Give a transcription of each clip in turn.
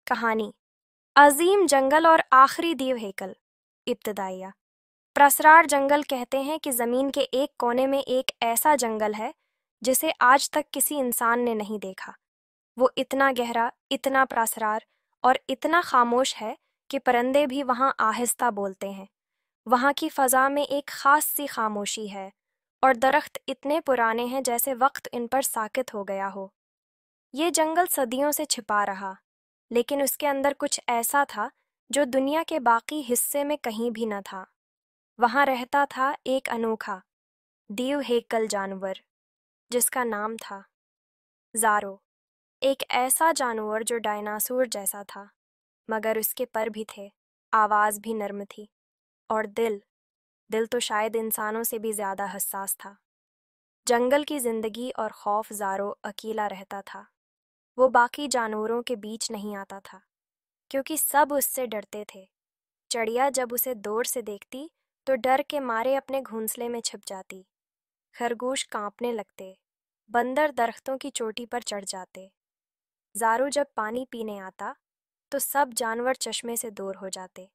कहानी अजीम जंगल और आखिरी दीव हेकल। इब्तदाइया। प्रसरार जंगल कहते हैं कि ज़मीन के एक कोने में एक ऐसा जंगल है जिसे आज तक किसी इंसान ने नहीं देखा। वो इतना गहरा, इतना प्रसरार और इतना खामोश है कि परिंदे भी वहाँ आहिस्ता बोलते हैं। वहाँ की फ़ज़ा में एक ख़ास सी खामोशी है और दरख्त इतने पुराने हैं जैसे वक्त इन पर साकित हो गया हो। ये जंगल सदियों से छिपा रहा, लेकिन उसके अंदर कुछ ऐसा था जो दुनिया के बाकी हिस्से में कहीं भी न था। वहां रहता था एक अनोखा दीव हेकल जानवर जिसका नाम था ज़ारो। एक ऐसा जानवर जो डायनासोर जैसा था, मगर उसके पर भी थे, आवाज़ भी नर्म थी और दिल दिल तो शायद इंसानों से भी ज़्यादा हसास था। जंगल की जिंदगी और खौफ ज़ारो अकेला रहता था। वो बाकी जानवरों के बीच नहीं आता था क्योंकि सब उससे डरते थे। चिड़िया जब उसे दूर से देखती तो डर के मारे अपने घोंसले में छिप जाती। खरगोश कांपने लगते, बंदर दरख्तों की चोटी पर चढ़ जाते। ज़ारू जब पानी पीने आता तो सब जानवर चश्मे से दूर हो जाते,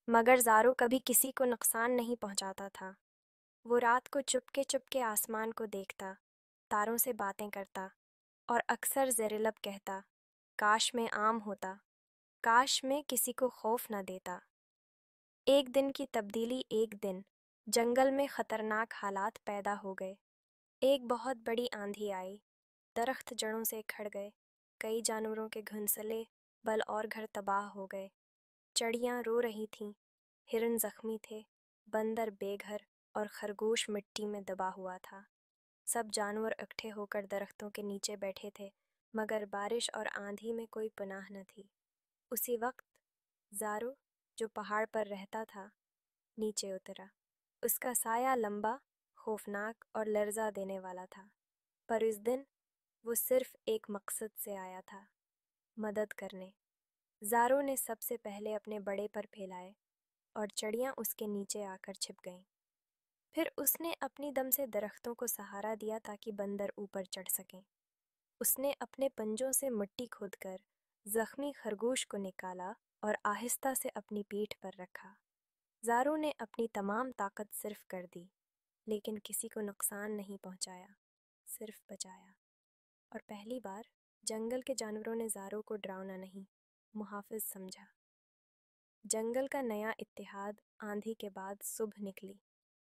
मगर ज़ारू कभी किसी को नुकसान नहीं पहुंचाता था। वो रात को चुपके चुपके आसमान को देखता, तारों से बातें करता और अक्सर ज़ेरेलब कहता, काश मैं आम होता, काश मैं किसी को खौफ न देता। एक दिन की तब्दीली। एक दिन जंगल में खतरनाक हालात पैदा हो गए। एक बहुत बड़ी आंधी आई, दरख्त जड़ों से खड़ गए, कई जानवरों के घोंसले, बल और घर तबाह हो गए। चिड़ियाँ रो रही थीं, हिरन जख्मी थे, बंदर बेघर और खरगोश मिट्टी में दबा हुआ था। सब जानवर इकट्ठे होकर दरख्तों के नीचे बैठे थे, मगर बारिश और आंधी में कोई पनाह न थी। उसी वक्त ज़ारो, जो पहाड़ पर रहता था, नीचे उतरा। उसका साया लंबा, खौफनाक और लर्जा देने वाला था, पर इस दिन वो सिर्फ एक मकसद से आया था, मदद करने। ज़ारो ने सबसे पहले अपने बड़े पर फैलाए और चिड़ियाँ उसके नीचे आकर छिप गईं। फिर उसने अपनी दम से दरख्तों को सहारा दिया ताकि बंदर ऊपर चढ़ सकें। उसने अपने पंजों से मिट्टी खोदकर जख्मी खरगोश को निकाला और आहिस्ता से अपनी पीठ पर रखा। ज़ारो ने अपनी तमाम ताकत सिर्फ कर दी, लेकिन किसी को नुकसान नहीं पहुंचाया, सिर्फ बचाया। और पहली बार जंगल के जानवरों ने ज़ारो को डरावना नहीं, मुहाफिज समझा। जंगल का नया इत्तेहाद। आंधी के बाद सुबह निकली,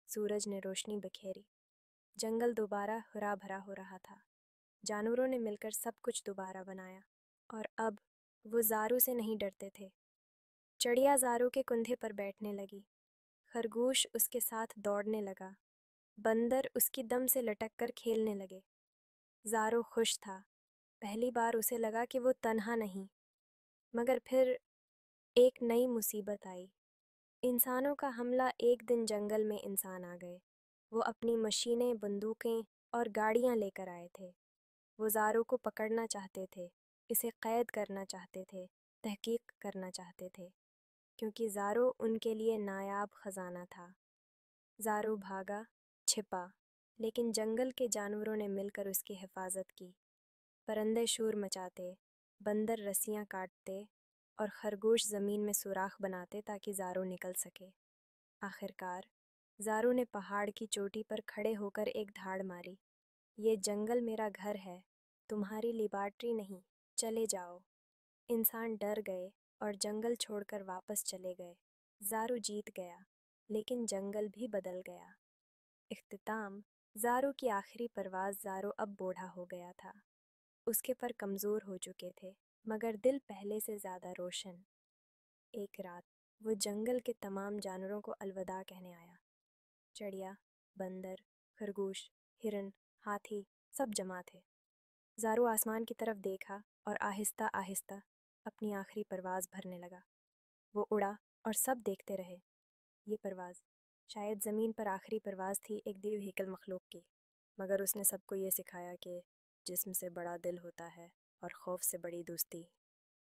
सूरज ने रोशनी बिखेरी। जंगल दोबारा हरा भरा हो रहा था। जानवरों ने मिलकर सब कुछ दोबारा बनाया और अब वो ज़ारो से नहीं डरते थे। चिड़िया ज़ारो के कंधे पर बैठने लगी, खरगोश उसके साथ दौड़ने लगा, बंदर उसकी दम से लटक कर खेलने लगे। ज़ारो खुश था। पहली बार उसे लगा कि वो तन्हा नहीं। मगर फिर एक नई मुसीबत आई। इंसानों का हमला। एक दिन जंगल में इंसान आ गए। वो अपनी मशीनें, बंदूकें और गाड़ियाँ लेकर आए थे। वो ज़ारो को पकड़ना चाहते थे, इसे कैद करना चाहते थे, तहकीक करना चाहते थे, क्योंकि ज़ारो उनके लिए नायाब ख़जाना था। ज़ारो भागा, छिपा, लेकिन जंगल के जानवरों ने मिलकर उसकी हिफाजत की। परिंदे शोर मचाते, बंदर रस्सियाँ काटते और खरगोश ज़मीन में सुराख बनाते ताकि ज़ारो निकल सके। आखिरकार ज़ारो ने पहाड़ की चोटी पर खड़े होकर एक धाड़ मारी, ये जंगल मेरा घर है, तुम्हारी लिबार्ट्री नहीं, चले जाओ। इंसान डर गए और जंगल छोड़कर वापस चले गए। ज़ारो जीत गया, लेकिन जंगल भी बदल गया। इख्तिताम। ज़ारो की आखिरी परवाज़। ज़ारो अब बूढ़ा हो गया था, उसके पर कमज़ोर हो चुके थे, मगर दिल पहले से ज़्यादा रोशन। एक रात वो जंगल के तमाम जानवरों को अलविदा कहने आया। चिड़िया, बंदर, खरगोश, हिरन, हाथी सब जमा थे। ज़ारो आसमान की तरफ देखा और आहिस्ता आहिस्ता अपनी आखिरी परवाज़ भरने लगा। वो उड़ा और सब देखते रहे। ये परवाज़ शायद ज़मीन पर आखिरी परवाज़ थी एक दिव्य हेकल मखलूक की, मगर उसने सबको ये सिखाया कि जिस्म से बड़ा दिल होता है और खौफ से बड़ी दोस्ती।